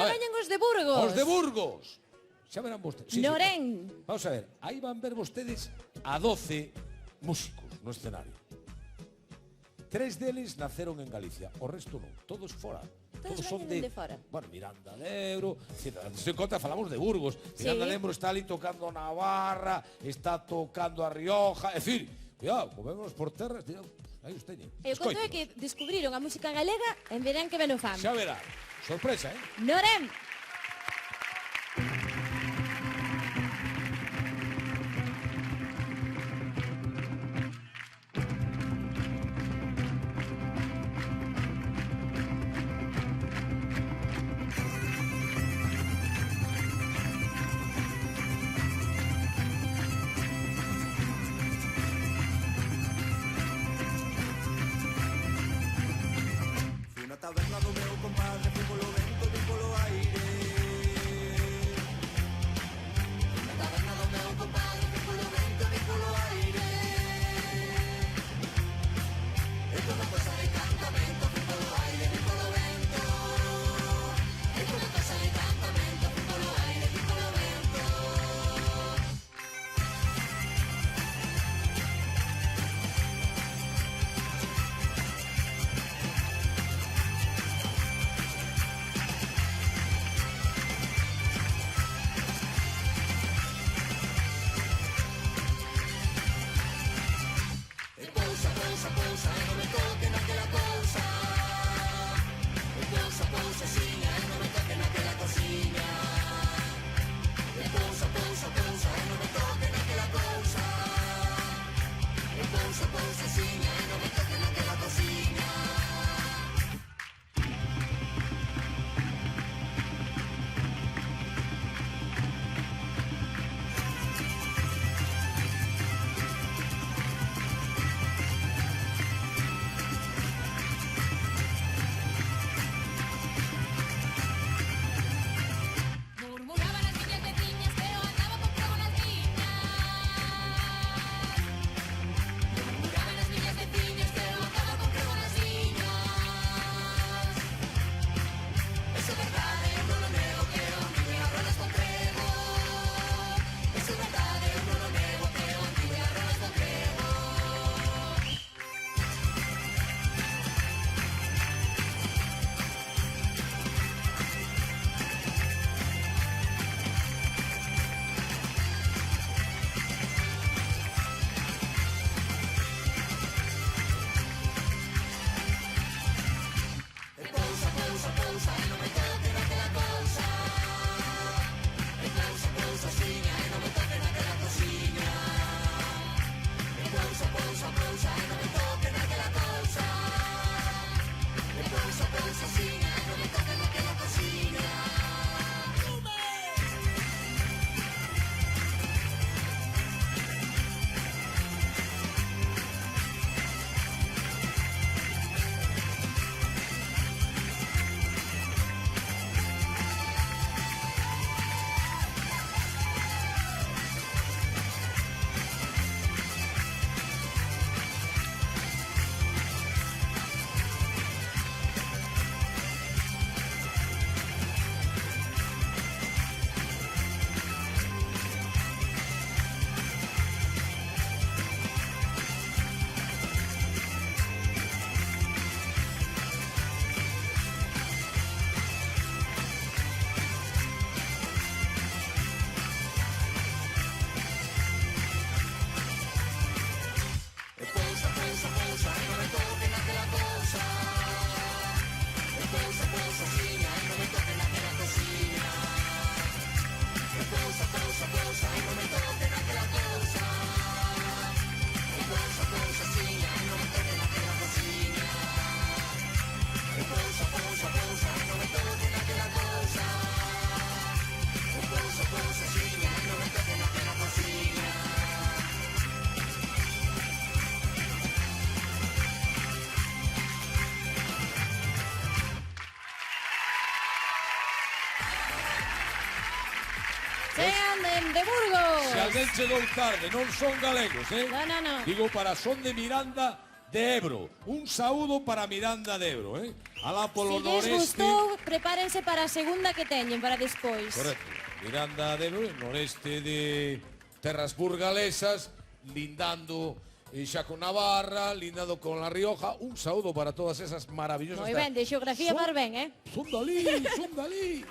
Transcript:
Sempre gañan os de Burgos. Os de Burgos. Xa verán vostedes. Norén. Vamos a ver, aí van ver vostedes a 12 músicos no escenario. 3 deles naceron en Galicia, o resto non, todos fora. Todos son veñen de fora. Bueno, Miranda de Ebro, en contra falamos de Burgos. Miranda de Ebro está ali tocando Navarra, está tocando a Rioja, é dicir, cuidado, comemos por terras, aí os teñen. E o conto é que descubriron a música galega en verán que ben o fan. Xa verá, sorpresa, Norén. Taberna do meu compadre, fui polo vento, vim polo aire. Na taberna do meu compadre, fui polo vento, vim polo aire. E toda cosa de cantamento, fui polo aire, vim polo vento. E toda cosa de cantamento, fui polo aire, vim polo vento. Pousa, e non me toque naquela cousa. E pousa, pousaxiña, e non me toque naquela cosiña. E pousa, e non me toque naquela cousa. E pousa, pousaxiña, e non me toque naquela cosiña. Chegan de Burgos. Se alguén chegou tarde, non son galegos, No. Digo para son de Miranda de Ebro. Un saúdo para Miranda de Ebro, eh? Alá polo Se lles noreste. gustou, prepárense para a segunda que teñen, para despois. Correcto. Miranda de Ebro, noreste de terras burgalesas, lindando xa con Navarra, lindando con La Rioja. Un saúdo para todas esas maravillosas Moi ben, de xeografía Son- par ben, Son dalí, son dalí.